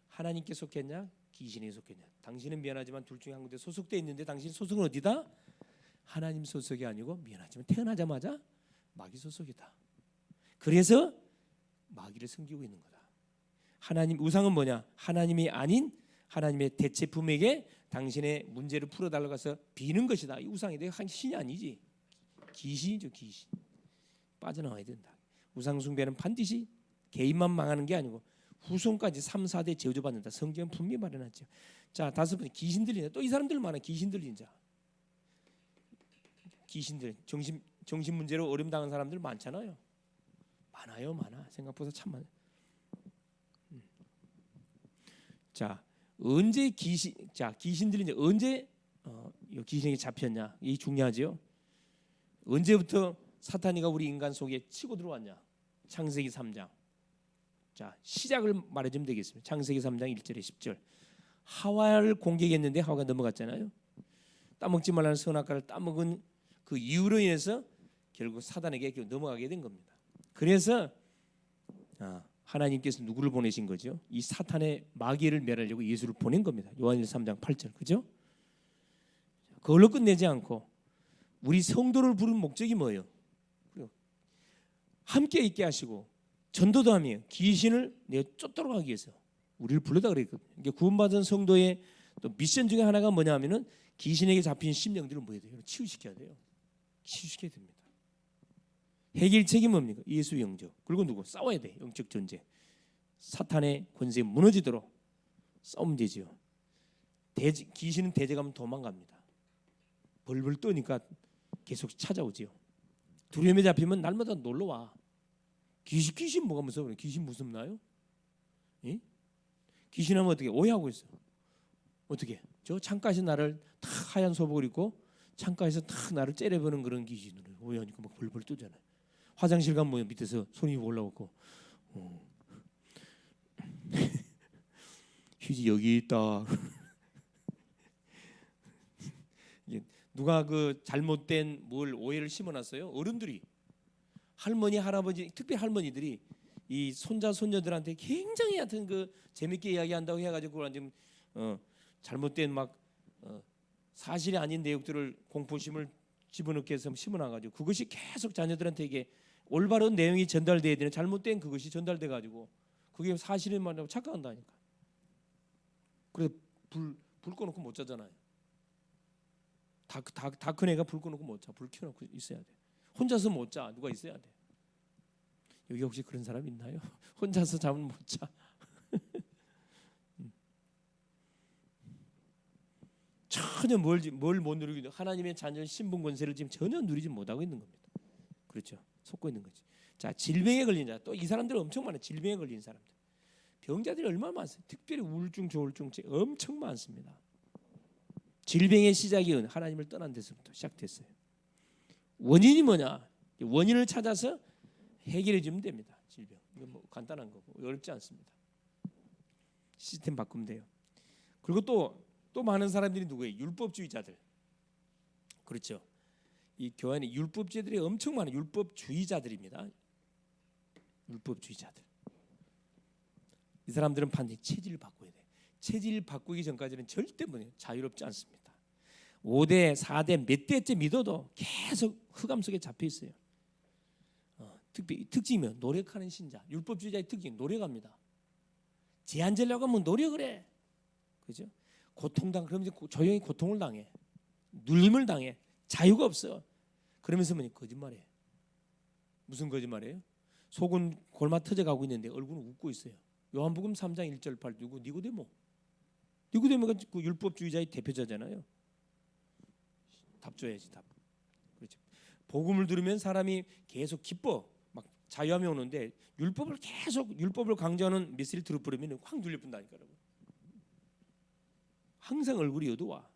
하나님께 속했냐? 귀신에 속했냐? 당신은 미안하지만 둘 중에 한 군데 소속돼 있는데 당신 소속은 어디다? 하나님 소속이 아니고 미안하지만 태어나자마자 마귀 소속이다. 그래서 마귀를 섬기고 있는 거다. 하나님 우상은 뭐냐? 하나님이 아닌 하나님의 대체품에게 당신의 문제를 풀어달라고 해서 비는 것이다. 이 우상이 내가 신이 아니지. 귀신이죠. 귀신. 빠져나와야 된다. 우상 숭배는 반드시 개인만 망하는 게 아니고 후손까지 3, 4대 저주받는다. 성경은 분명히 말해놨죠. 자, 다섯 번째 귀신 들리는 또 이 사람들 많아. 귀신 들리는 자. 귀신들 정신 문제로 어려움 당한 사람들 많잖아요. 많아. 생각보다 참 많아요. 자, 언제 귀신들이 이제 언제 이 귀신에게 잡혔냐? 이 중요하죠. 언제부터 사탄이가 우리 인간 속에 치고 들어왔냐? 창세기 3장. 자, 시작을 말해주면 되겠습니다. 창세기 3장 1절에 10절. 하와를 공격했는데 하와가 넘어갔잖아요. 따먹지 말라는 선악과를 따먹은 그 이유로 인해서 결국 사단에게 넘어가게 된 겁니다. 그래서 하나님께서 누구를 보내신 거죠? 이 사탄의 마귀를 멸하려고 예수를 보낸 겁니다. 요한일서 3장 8절. 그죠? 그걸로 끝내지 않고 우리 성도를 부른 목적이 뭐예요? 함께 있게 하시고 전도도 하며 귀신을 내어 쫓도록 하기 위해서 우리를 불러다 그랬거든요. 그러니까 구원받은 성도의 또 미션 중에 하나가 뭐냐면은 귀신에게 잡힌 심령들을 뭐 해야 돼요? 치유시켜야 돼요. 치유시켜야 됩니다. 해결책이 뭡니까? 예수 영접. 그리고 누구? 싸워야 돼. 영적 전쟁. 사탄의 권세에 무너지도록 싸우면 되죠. 귀신은 대적하면 도망갑니다. 벌벌 떠니까 계속 찾아오지요. 두려움에 잡히면 날마다 놀러 와. 귀신 뭐가 무서워요? 귀신 무섭나요? 예? 귀신하면 어떻게 오해하고 있어? 어떻게? 저 창가에서 나를 탁 하얀 소복을 입고 창가에서 탁 나를 째려보는 그런 귀신으로 오해하니까 막 벌벌 떠잖아요. 화장실 가면 뭐 밑에서 손이 올라오고 휴지 여기 있다. 누가 그 잘못된 뭘 오해를 심어놨어요? 어른들이, 할머니, 할아버지, 특히 할머니들이 이 손자 손녀들한테 굉장히 하여튼 그 재밌게 이야기한다고 해가지고 그걸 지금 잘못된 막 사실이 아닌 내용들을 공포심을 집어넣게 해서 심어놔가지고 그것이 계속 자녀들한테 이게 올바른 내용이 전달돼야 되는 잘못된 그것이 전달돼가지고 그게 사실인 말이라고 착각한다니까. 그래서 불 꺼놓고 못 자잖아요. 다 큰 애가 불 꺼놓고 못 자. 불 켜놓고 있어야 돼. 혼자서 못 자. 누가 있어야 돼. 여기 혹시 그런 사람 있나요? 혼자서 잠을 못 자. 전혀 뭘 못 누리고 있는, 하나님의 자녀 신분 권세를 지금 전혀 누리지 못하고 있는 겁니다. 그렇죠. 속고 있는 거지. 자, 질병에 걸린 자, 또 이 사람들은 엄청 많아요. 질병에 걸린 사람들, 병자들이 얼마나 많습니까? 특별히 우울증, 조울증 엄청 많습니다. 질병의 시작이 하나님을 떠난 데서부터 시작됐어요. 원인이 뭐냐? 원인을 찾아서 해결해 주면 됩니다. 질병. 이건 뭐 간단한 거고 어렵지 않습니다. 시스템 바꾸면 돼요. 그리고 또 많은 사람들이 누구예요? 율법주의자들. 그렇죠. 이 교회 안에 율법주의자들이 엄청 많아요. 율법주의자들입니다. 율법주의자들. 이 사람들은 반드시 체질을 바꿔야 돼. 체질 바꾸기 전까지는 절대 자유롭지 않습니다. 5대, 4대 몇 대째 믿어도 계속 흑암 속에 잡혀 있어요. 특징이면 노력하는 신자. 율법주의자의 특징 노력합니다. 제한되려고 하면 노력을 해. 그죠? 그러면 조용히 고통을 당해. 눌림을 당해. 자유가 없어. 그러면서 거짓말해. 무슨 거짓말이에요? 속은 골마 터져가고 있는데 얼굴은 웃고 있어요. 요한복음 3장 1절 8 누구? 니고데모가 그 율법주의자의 대표자잖아요. 답 줘야지 답. 그렇죠. 복음을 들으면 사람이 계속 기뻐. 막 자유함이 오는데 율법을 강조하는 메시지를 들어버리면 확 눌려본다니까. 항상 얼굴이 어두워.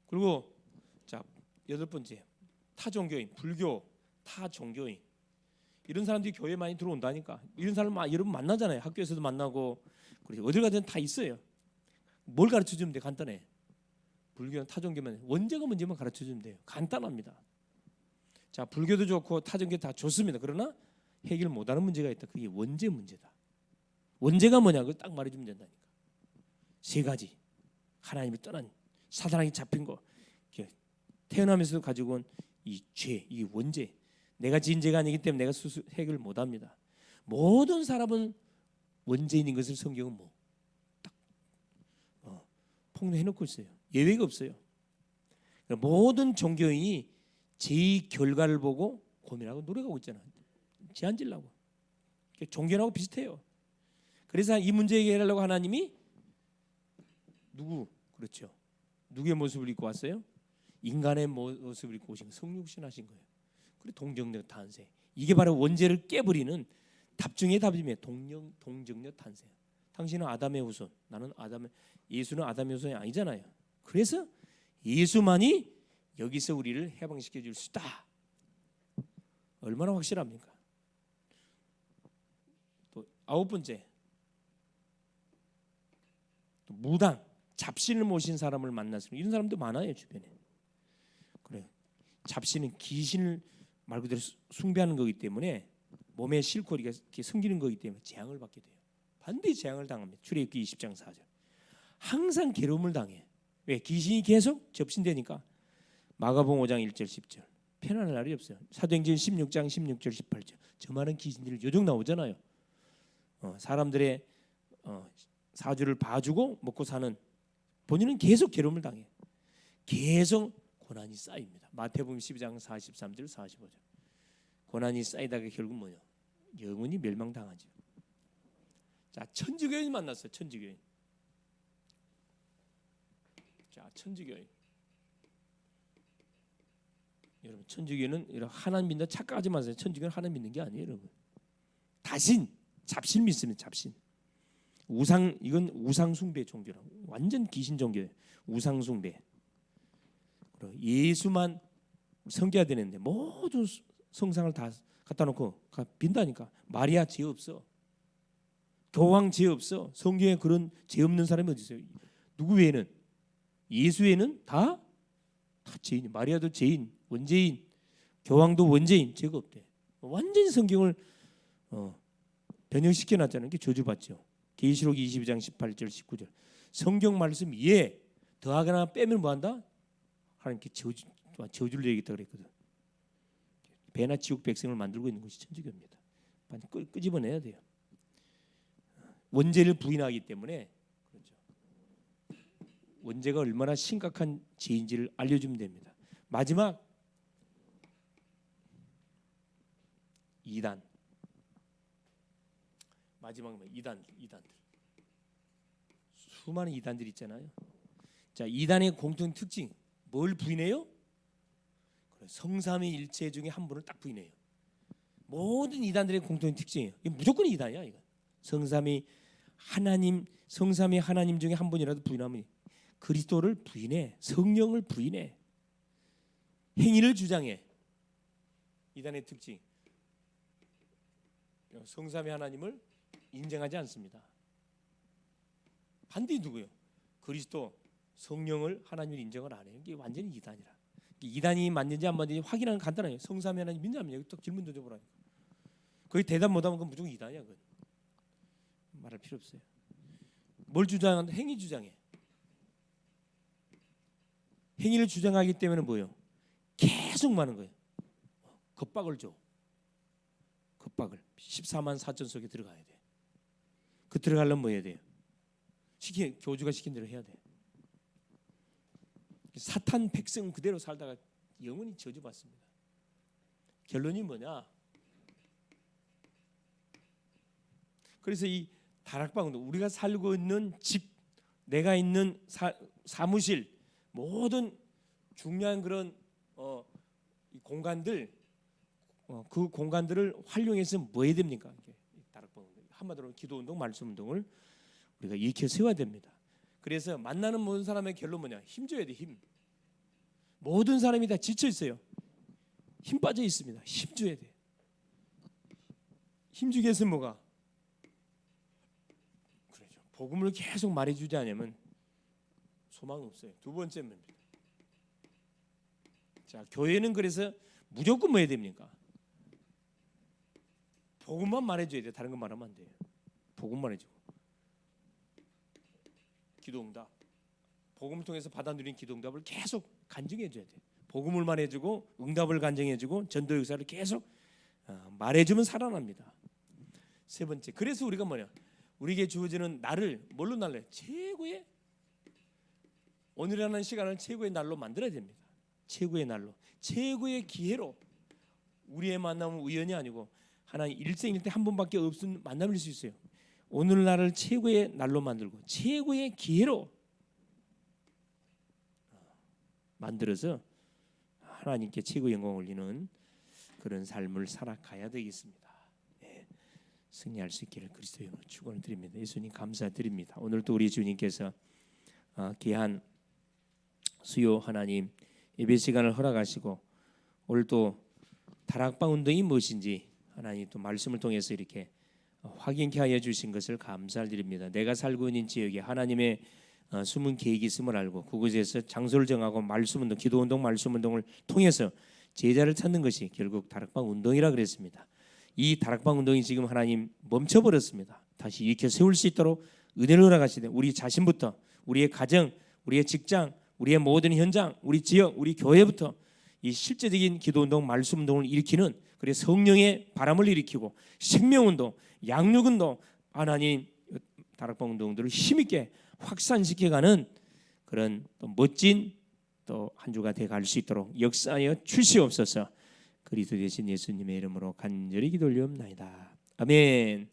그리고 자, 8번째, 타종교인, 불교, 타종교인. 이런 사람들이 교회에 많이 들어온다니까. 이런 사람 여러분 만나잖아요. 학교에서도 만나고 그렇죠. 어딜 가든 다 있어요. 뭘 가르쳐 주면 돼? 간단해. 불교는 타종교면 원죄가 문제만 가르쳐 주면 돼요. 간단합니다. 자, 불교도 좋고 타종교 다 좋습니다. 그러나 해결 못하는 문제가 있다. 그게 원죄 문제다. 원죄가 뭐냐? 그걸 딱 말해주면 된다니까. 3가지. 하나님이 떠난, 사단에게 잡힌 거, 태어나면서도 가지고 온 이 죄, 이 원죄. 내가 지은 죄가 아니기 때문에 내가 스스로 해결을 못합니다. 모든 사람은 원죄인인 것을 성경은 딱 폭로해놓고 있어요. 예외가 없어요. 모든 종교인이 죄의 결과를 보고 고민하고 노력하고 있잖아요. 죄 안 지려고. 종교하고 비슷해요. 그래서 이 문제 해결하려고 하나님이 그렇죠. 누구의 모습을 입고 왔어요? 인간의 모습을 입고 오신 성육신 하신 거예요. 그리고 동정녀 탄생. 이게 바로 원죄를 깨버리는 답 중의 답이며 동정녀 탄생. 당신은 아담의 후손, 나는 예수는 아담의 후손이 아니잖아요. 그래서 예수만이 여기서 우리를 해방시켜 줄 수 있다. 얼마나 확실합니까? 또 아홉 번째, 또 무당, 잡신을 모신 사람을 만나서 이런 사람도 많아요 주변에. 그래, 잡신은 귀신을 말 그대로 숭배하는 거기 때문에 몸에 싣고 이렇게 숨기는 거기 때문에 재앙을 받게 돼요. 반드시 재앙을 당합니다. 출애굽기 20장 4절. 항상 괴로움을 당해. 왜? 귀신이 계속 접신되니까. 마가복음 5장 1절 10절. 편안할 날이 없어요. 사도행전 16장 16절 18절. 저 많은 귀신들이 요정 나오잖아요. 사람들의 사주를 봐주고 먹고 사는 본인은 계속 괴로움을 당해. 계속 고난이 쌓입니다. 마태복음 12장 43절 45절. 고난이 쌓이다가 결국 뭐냐? 영원히 멸망당하죠. 자, 천주교인 만났어요. 천주교인. 자, 천주교인. 여러분, 천주교는 이런 하나님 믿는 착각하지 마세요. 천주교는 하나님 믿는 게 아니에요, 여러분. 다신, 잡신 믿습니다. 잡신. 우상, 이건 우상 숭배 종교라고. 완전 귀신 종교예요. 우상 숭배. 예수만 섬겨야 되는데 모든 성상을 다 갖다 놓고 빈다니까. 마리아 죄 없어. 교황 죄 없어. 성경에 그런 죄 없는 사람이 어디 있어요? 누구 외에는? 예수 외에는 다 죄인. 마리아도 죄인, 원죄인, 교황도 원죄인, 죄가 없대. 완전히 성경을 변형시켜 놨다는 게 저주받죠. 계시록 22장 18절 19절. 성경 말씀 위에 더하거나 빼면 뭐한다? 하나님께 저주를 내겠다 그랬거든. 배나 지옥 백성을 만들고 있는 것이 천주교입니다. 끄집어내야 돼요. 원죄를 부인하기 때문에. 그렇죠. 원죄가 얼마나 심각한 죄인지를 알려주면 됩니다. 마지막 이단. 마지막 이단들. 수많은 이단들이 있잖아요. 자, 이단의 공통 특징 뭘 부인해요? 성삼위일체 중에 한 분을 딱 부인해요. 모든 이단들의 공통 특징이에요. 이거 무조건 이단이야. 이거 성삼위 하나님 중에 한 분이라도 부인하면 그리스도를 부인해, 성령을 부인해, 행위를 주장해. 이단의 특징. 성삼위 하나님을 인정하지 않습니다. 반대 누구요? 그리스도, 성령을 하나님을 인정을 안 해요. 이게 완전히 이단이라. 이단이 맞는지 안 맞는지 확인하는 간단해요. 성삼위 하나님 믿냐면 여기 딱 질문 던져보라니까. 거기 대답 못하면 그건 무조건 이단이야. 그건 말할 필요 없어요. 뭘 주장하는데? 행위 주장해. 행위를 주장하기 때문에 뭐예요? 계속 많은 거예요. 겁박을 줘. 겁박을 14만 4천 속에 들어가야 돼. 그 들어가려면 뭐 해야 돼요? 교주가 시킨 대로 해야 돼. 사탄 백성 그대로 살다가 영원히 저주받습니다. 결론이 뭐냐? 그래서 이 다락방도 우리가 살고 있는 집, 내가 있는 사무실, 모든 중요한 그런 공간들, 그 공간들을 활용해서 뭐 해야 됩니까? 다락방 한마디로 기도운동, 말씀운동을 우리가 익혀 세워야 됩니다. 그래서 만나는 모든 사람의 결론 뭐냐? 힘줘야 돼. 힘. 모든 사람이 다 지쳐 있어요. 힘 빠져 있습니다. 힘줘야 돼. 힘주기 위해서 뭐가? 그렇죠. 복음을 계속 말해주지 않으면 소망은 없어요. 두 번째입니다. 자, 교회는 그래서 무조건 뭐 해야 됩니까? 복음만 말해줘야 돼. 다른 거 말하면 안 돼요. 복음만 해주고. 기도응답. 복음을 통해서 받아 누린 기도응답을 계속 간증해줘야 돼. 복음을 말해주고 응답을 간증해주고 전도 역사를 계속 말해주면 살아납니다. 세 번째. 그래서 우리가 뭐냐? 우리에게 주어지는 날을 뭘로 날래? 최고의 오늘이라는 시간을 최고의 날로 만들어야 됩니다. 최고의 날로, 최고의 기회로. 우리의 만남은 우연이 아니고 하나님 일생일 때 한 번밖에 없는 만남일 수 있어요. 오늘날을 최고의 날로 만들고 최고의 기회로 만들어서 하나님께 최고 영광을 올리는 그런 삶을 살아가야 되겠습니다. 승리할 수 있기를 그리스도의 이름으로 축원을 드립니다. 예수님 감사드립니다. 오늘도 우리 주님께서 귀한 수요 하나님 예배 시간을 허락하시고 오늘도 다락방 운동이 무엇인지 하나님 또 말씀을 통해서 이렇게 확인케 하여 주신 것을 감사드립니다. 내가 살고 있는 지역에 하나님의 숨은 계획이 있음을 알고 그곳에서 장소를 정하고 말씀 운동, 기도 운동, 말씀 운동을 통해서 제자를 찾는 것이 결국 다락방 운동이라 그랬습니다. 이 다락방 운동이 지금 하나님 멈춰버렸습니다. 다시 일으켜 세울 수 있도록 은혜를 허락하시되 우리 자신부터 우리의 가정, 우리의 직장, 우리의 모든 현장, 우리 지역, 우리 교회부터 이 실제적인 기도 운동, 말씀 운동을 일으키는 그래서 성령의 바람을 일으키고 생명 운동, 양육 운동, 하나님 다락방 운동들을 힘있게 확산시켜가는 그런 또 멋진 또 한 주가 돼갈 수 있도록 역사하여 주시옵소서. 그리스도 되신 예수님의 이름으로 간절히 기도 올리옵나이다. 아멘.